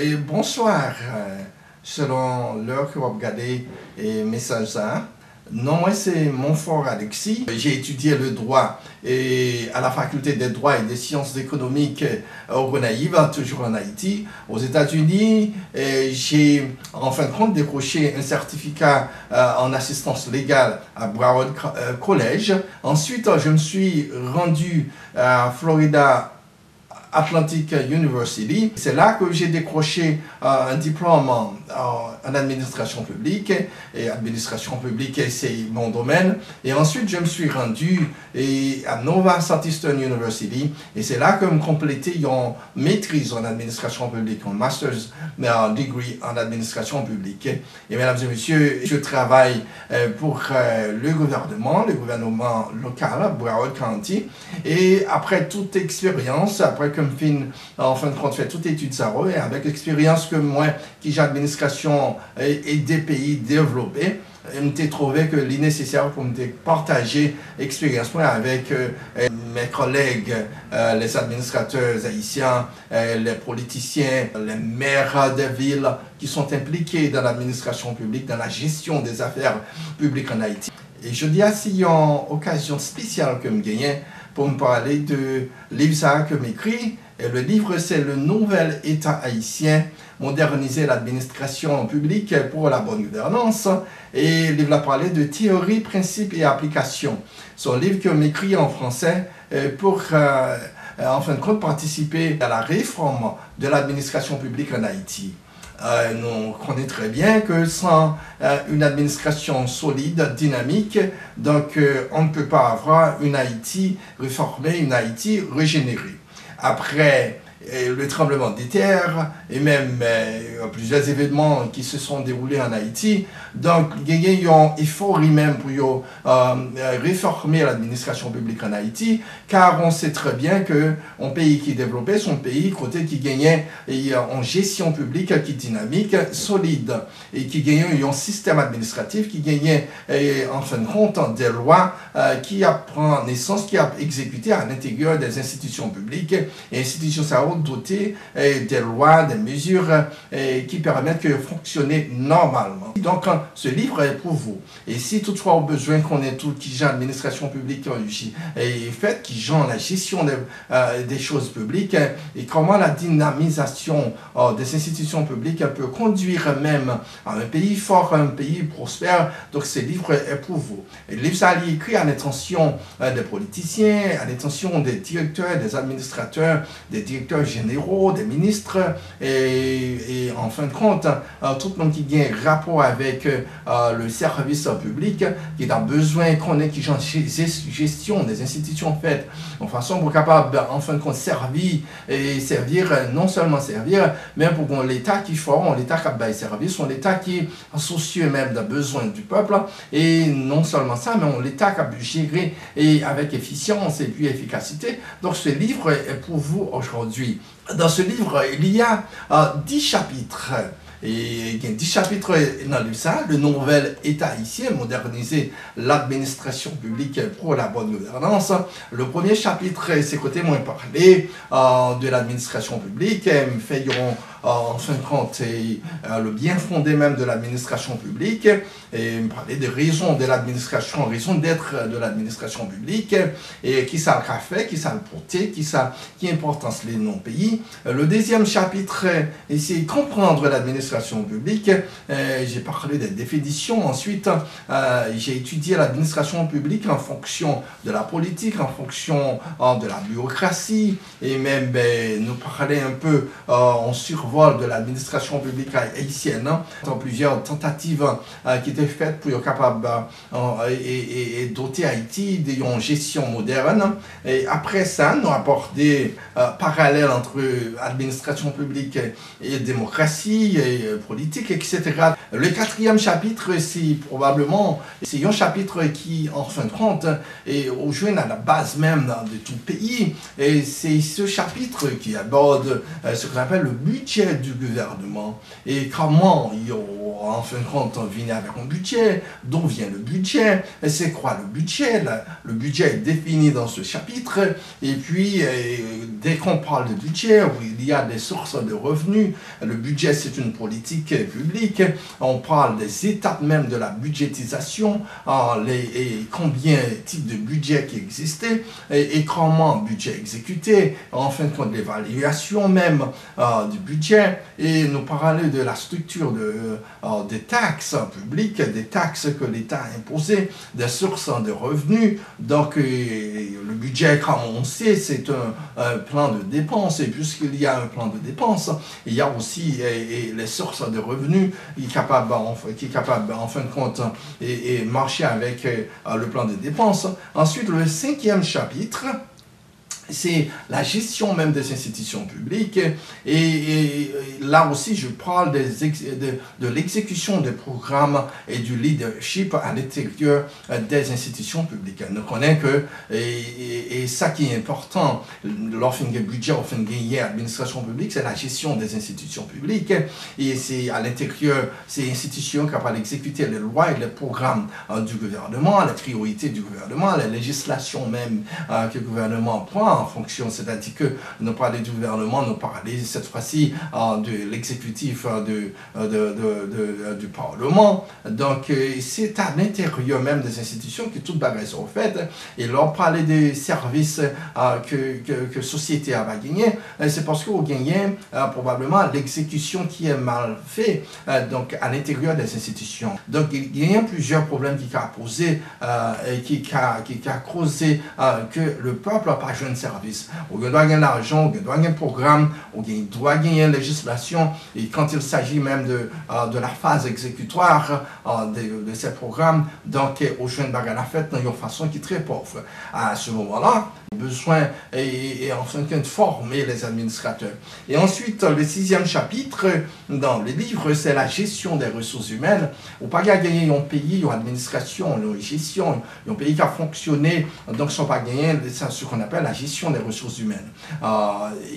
Et bonsoir, selon l'heure que vous regardez et message ça. Non, moi c'est Montfort Alexis. J'ai étudié le droit à la faculté des droits et des sciences économiques au Gonaïve, toujours en Haïti. Aux États-Unis, j'ai en fin de compte décroché un certificat en assistance légale à Broward College. Ensuite, je me suis rendu à Florida Atlantic University. C'est là que j'ai décroché un diplôme en administration publique. Et administration publique, c'est mon domaine. Et ensuite, je me suis rendu à Nova Southeastern University. Et c'est là que je me complété une maîtrise en administration publique, un master's degree en administration publique. Et mesdames et messieurs, je travaille pour le gouvernement local, Broward County. Et après toute expérience, après que je en fin de compte fait toute étude ça et avec l'expérience que moi qui j'ai administration et des pays développés, je me suis trouvé que l'innécessaire pour me partager l'expérience avec mes collègues, les administrateurs haïtiens, les politiciens, les maires de villes qui sont impliqués dans l'administration publique, dans la gestion des affaires publiques en Haïti. Et je dis s'il y a une occasion spéciale que je gagne pour me parler de livre que m'écrit. Et le livre, c'est le nouvel État haïtien, moderniser l'administration publique pour la bonne gouvernance. Et le livre a parlé de théorie, principes et applications. C'est un livre que m'écrit en français pour, en fin de compte, participer à la réforme de l'administration publique en Haïti. Nous connaissons très bien que sans une administration solide, dynamique, donc on ne peut pas avoir une Haïti réformée, une Haïti régénérée. Après le tremblement de terre et même plusieurs événements qui se sont déroulés en Haïti. Donc, il y a un effort même pour réformer l'administration publique en Haïti, car on sait très bien qu'un pays qui est développé, son pays côté qui gagnait en gestion publique qui est dynamique, solide, et qui gagnait un système administratif qui gagnait en fin de compte des lois qui prend naissance, qui a exécuté à l'intérieur des institutions publiques et institutions dotées des lois, des mesures qui permettent de fonctionner normalement. Donc, ce livre est pour vous. Et si toutefois au besoin qu'on ait tout qui gère l'administration publique est faite, qui gère la gestion des choses publiques et comment la dynamisation des institutions publiques peut conduire même à un pays fort, à un pays prospère. Donc, ce livre est pour vous. Et le livre, ça est écrit à l'intention des politiciens, à l'intention des directeurs, des administrateurs, des directeurs généraux, des ministres et en fin de compte, tout le monde qui a un rapport avec le service public, qui a besoin qu'on ait qui gestion des institutions faites en façon pour capable en fin de compte servir et servir, non seulement servir, mais pour qu'on l'État qui forme, l'État qui a service, l'État qui est soucieux même des besoins du peuple et non seulement ça, mais l'État qui a géré et avec efficience et puis efficacité. Donc ce livre est pour vous aujourd'hui. Dans ce livre, il y a 10 chapitres. Et il y a 10 chapitres dans le nouvel État haïtien, moderniser l'administration publique pour la bonne gouvernance. Le premier chapitre, c'est côté moins parler de l'administration publique, me fait en fin de compte le bien fondé même de l'administration publique et me parler des raisons de l'administration, raisons d'être de l'administration publique et qui ça le fait, qui ça le porter, qui importance les non-pays. Le deuxième chapitre, c'est comprendre l'administration publique. J'ai parlé des définitions. Ensuite, j'ai étudié l'administration publique en fonction de la politique, en fonction de la bureaucratie et même nous parler un peu en survol de l'administration publique haïtienne, dans plusieurs tentatives qui étaient faites pour être capable et doter Haïti d'une gestion moderne. Et après ça, nous abordé parallèle entre administration publique et démocratie et politique, etc. Le quatrième chapitre, c'est probablement un chapitre qui, en fin de compte, est au juin à la base même de tout pays. Et c'est ce chapitre qui aborde ce qu'on appelle le budget du gouvernement et comment en fin de compte, on vient avec un budget. D'où vient le budget? C'est quoi le budget? Le budget est défini dans ce chapitre. Et puis, dès qu'on parle de budget, il y a des sources de revenus. Le budget, c'est une politique publique. On parle des étapes même de la budgétisation, et combien de types de budget qui existaient, et comment le budget est exécuté, en fin de compte, l'évaluation même du budget, et nous parler de la structure des taxes publiques, des taxes que l'État a imposées, des sources de revenus. Donc, le budget, comme on sait, c'est un plan de dépenses, et puisqu'il y a un plan de dépenses, il y a aussi les sources de revenus qui est capable, en fin de compte, et marcher avec le plan de dépenses. Ensuite, le 5e chapitre, c'est la gestion même des institutions publiques, et là aussi je parle de l'exécution des programmes et du leadership à l'intérieur des institutions publiques. On connaît que, et ça qui est important, lorsqu'on a un budget, lorsqu'on a une administration publique, c'est la gestion des institutions publiques, et c'est à l'intérieur ces institutions capables d'exécuter les lois et les programmes du gouvernement, les priorités du gouvernement, la législation même que le gouvernement prend en fonction, c'est-à-dire que nous parlons du gouvernement, nous parlons cette fois-ci de l'exécutif du Parlement. Donc, c'est à l'intérieur même des institutions que toutes bagages sont faites. Et leur parler des services que société va gagner, c'est parce qu'on gagne probablement l'exécution qui est mal faite donc à l'intérieur des institutions. Donc, il y a plusieurs problèmes qui ont posé et qui a causé que le peuple n'a pas joué un service. On doit gagner l'argent, on doit gagner un programme, on doit gagner une législation, et quand il s'agit même de la phase exécutoire de ces programmes, donc au jeune bagarre la fête, dans une façon qui est très pauvre. À ce moment-là, besoin et en fin de compte former les administrateurs. Et ensuite, le 6e chapitre dans le livre, c'est la gestion des ressources humaines. Ou pas gagner un pays, une administration, une gestion, un pays qui a fonctionné, donc sont pas gagnés, c'est ce qu'on appelle la gestion des ressources humaines.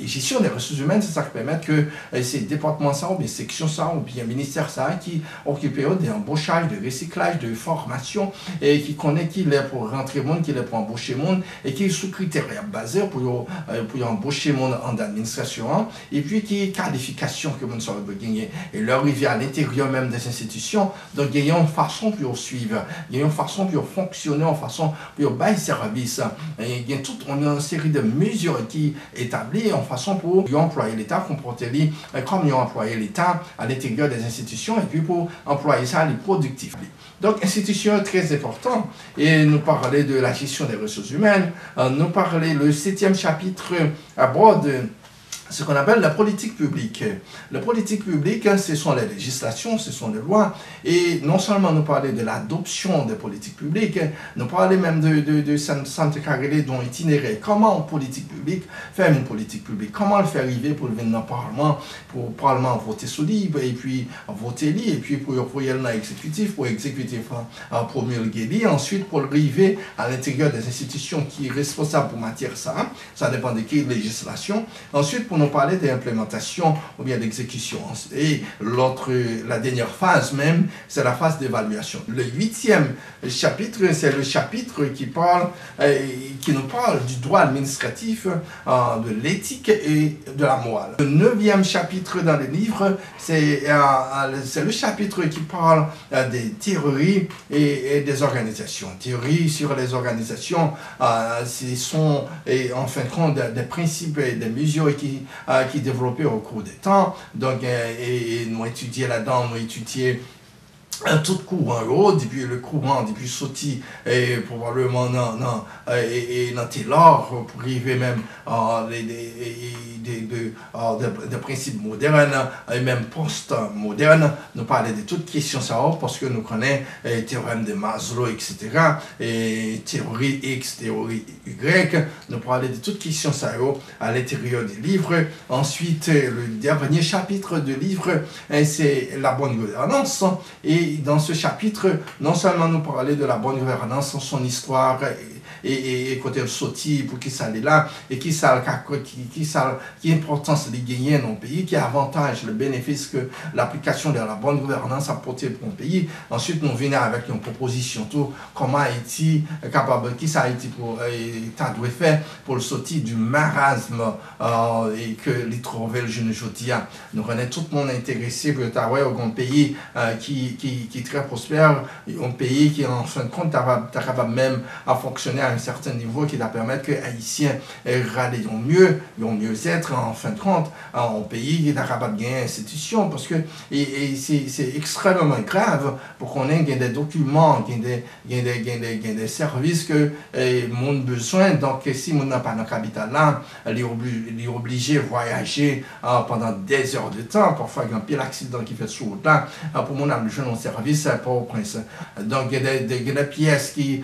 Gestion des ressources humaines, c'est ça qui permet que ces départements ça, ou bien sections ça, ou bien ministère ça, qui occupent d'embauchage, de recyclage, de formation, et qui connaît qui est pour rentrer monde, qui est pour embaucher monde, et qui est sous critères basés pour embaucher monde en administration, et puis qui est qualification que monde ça veut gagner. Et leur arriver à l'intérieur même des institutions, donc il y a une façon pour suivre, il y a une façon pour fonctionner, une façon pour bailler service. Il y a toute une série de mesures qui établies en façon pour employer l'État, comporter comme ils ont employé l'État à l'intérieur des institutions, et puis pour employer ça les productifs. Donc, institution très important, et nous parler de la gestion des ressources humaines, nous parler le 7e chapitre aborde ce qu'on appelle la politique publique. La politique publique, ce sont les législations, ce sont les lois, et non seulement nous parler de l'adoption des politiques publiques, nous parler même de Santa Carrelé dont itinéraire. Comment en politique publique faire une politique publique? Comment le faire arriver pour venir dans le Parlement, pour le Parlement voter sous libre, et puis voter libre, et puis pour aller dans l'exécutif, pour l'exécutif promulguer libre, ensuite pour arriver à l'intérieur des institutions qui est responsable pour matière ça dépend de quelle législation. Ensuite, pour nous parler d'implémentation ou bien d'exécution. Et la dernière phase même, c'est la phase d'évaluation. Le 8e chapitre, c'est le chapitre qui nous parle du droit administratif, de l'éthique et de la morale. Le 9e chapitre dans le livre, c'est le chapitre qui parle des théories et des organisations. Théories sur les organisations, ce sont en fin de compte des principes et des mesures qui développé au cours des temps. Donc, et nous étudions là-dedans, nous étudions tout courant depuis le courant, depuis sauter et probablement dans Taylor pour arriver même des principes modernes et même post-modernes. Nous parlons de toutes questions ça parce que nous connaissons le théorème de Maslow, etc. et théorie X, théorie Y. Nous parlons de toutes questions ça à l'intérieur du livre. Ensuite, le dernier chapitre du livre, c'est la bonne gouvernance. Et dans ce chapitre, non seulement nous parler de la bonne gouvernance, son histoire et côté le sorti pour qui ça est là, et qui importance de gagner dans le pays, qui avantage le bénéfice que l'application de la bonne gouvernance a porté pour le pays. Ensuite, nous venons avec une proposition tout comment Haïti est capable, qui ça Haïti pour doit faire pour le sortir du marasme et que les trouver le jeune jodia. Nous connaissons tout le monde intéressé pour avoir un pays qui est très prospère, un pays qui en fin de compte est capable même à fonctionner à un certain niveau qui va permettre que les Haïtiens râlent mieux être en fin de compte un pays qui est capable de gagner institution parce que c'est extrêmement grave pour qu'on ait des documents, des services que le monde a besoin. Donc si on n'a pas dans la capitale là, il est obligé de voyager pendant des heures de temps. Parfois il y a un pire accident qui fait sur route là pour mon âme besoin d'un service pour au prince. Donc il y a des pièces qui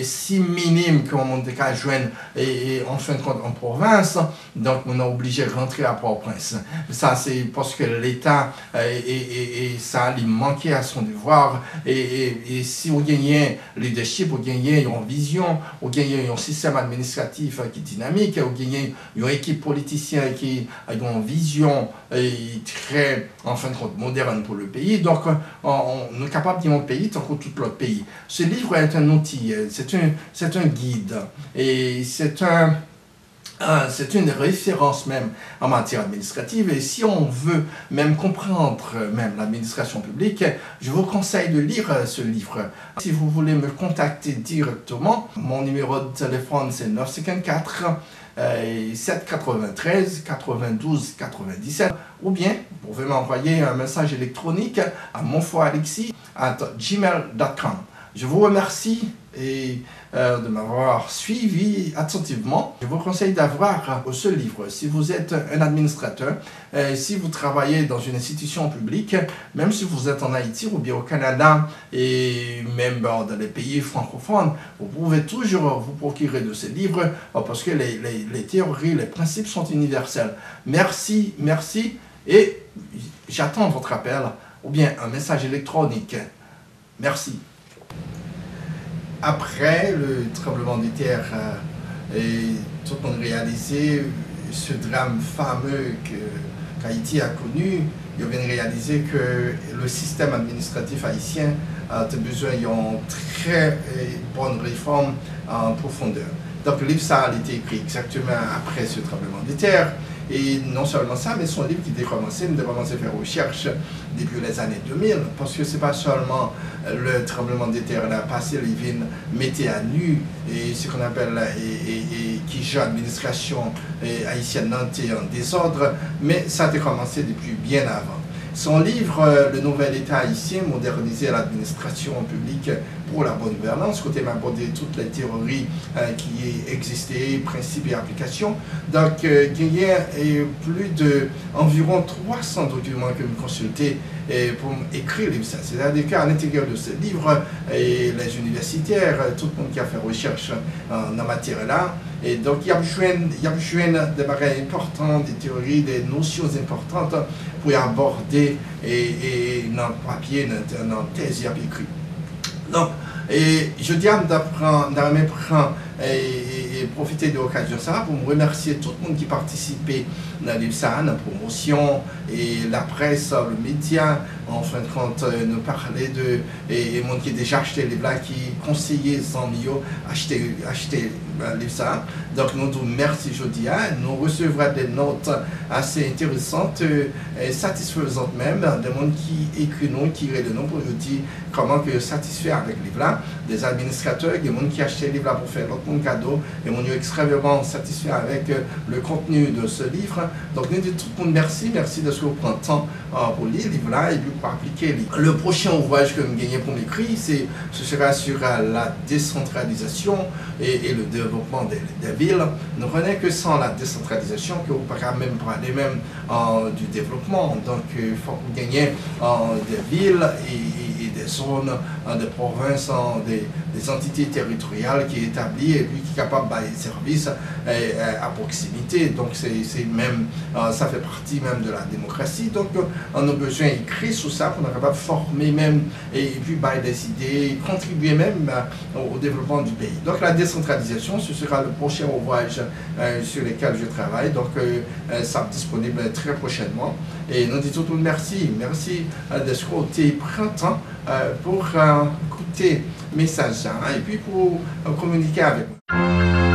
si minimes qu'on monte qu'à joindre et en fin de compte en province. Donc on est obligé de rentrer à Port-au-Prince. Ça c'est parce que l'État et ça il manquait à son devoir et si vous gagnez leadership, vous gagnez une vision, vous gagnez un système administratif qui est dynamique, vous gagnez une équipe politicienne qui a une vision très en fin de compte moderne pour le pays. Donc on est capable de gagner un pays tant que tout l'autre pays. Ce livre est un outil, c'est un guide et c'est une référence même en matière administrative et si on veut même comprendre même l'administration publique, je vous conseille de lire ce livre. Si vous voulez me contacter directement, mon numéro de téléphone c'est 954 793 92 97 ou bien vous pouvez m'envoyer un message électronique à monfoiralexis@gmail.com. Je vous remercie de m'avoir suivi attentivement. Je vous conseille d'avoir ce livre. Si vous êtes un administrateur, si vous travaillez dans une institution publique, même si vous êtes en Haïti ou bien au Canada et même dans les pays francophones, vous pouvez toujours vous procurer de ce livre parce que les théories, les principes sont universels. Merci et j'attends votre appel ou bien un message électronique. Merci. Après le tremblement de terre, tout le monde a réalisé ce drame fameux qu'Haïti a connu. Ils viennent réaliser que le système administratif haïtien a besoin d'une très bonne réforme en profondeur. Donc le livre ça a été écrit exactement après ce tremblement de terre. Et non seulement ça, mais son livre qui a commencé à faire recherche depuis les années 2000, parce que ce n'est pas seulement le tremblement de terre là passé, les vignes mettaient à nu et ce qu'on appelle qui gère l'administration haïtienne en désordre, mais ça a commencé depuis bien avant. Son livre, Le Nouvel État haïtien, moderniser l'administration publique pour la bonne gouvernance, côté m'a abordé toutes les théories qui existaient, principes et applications. Donc, il y a environ 300 documents que je consulté pour écrire ça. C'est-à-dire qu'à l'intérieur de ce livre, les universitaires, tout le monde qui a fait recherche en la matière là, et donc il y a besoin des bagages importants, des théories, des notions importantes pour aborder dans le papier, dans la thèse écrit. Donc, je dis d'apprendre et profiter de l'occasion ça pour me remercier tout le monde qui participait dans la promotion et la presse, le média, en fin de compte, nous parler de et monde qui a déjà acheté les blagues, qui conseillait sans mieux acheter ça. Donc nous vous merci jeudi, nous recevrons des notes assez intéressantes et satisfaisantes même, des monde qui écrit nous, qui rit de nous pour nous dire comment que satisfait avec les livres, des administrateurs, des gens qui achètent les livres pour faire leur cadeau, et on est extrêmement satisfait avec le contenu de ce livre. Donc nous disons tout le monde merci de ce que vous prenez le temps pour lire le livre là et puis pour appliquer. Le prochain ouvrage que je gagne pour m'écrire, ce sera sur la décentralisation et le développement des villes. Nous connaissons que sans la décentralisation, que vous ne pouvez même parler du développement. Donc il faut que vous gagniez des villes et des zones, des provinces, des entités territoriales qui est établie et puis qui est capable de bailler service à proximité. Donc c'est même, ça fait partie même de la démocratie. Donc on a besoin d'écrire sur ça pour être capable de former même et puis bailler des idées, contribuer même au développement du pays. Donc la décentralisation, ce sera le prochain ouvrage sur lequel je travaille. Donc ça sera disponible très prochainement. Et nous disons tout merci. Merci d'être côté printemps pour écouter mes messages et puis pour communiquer avec moi.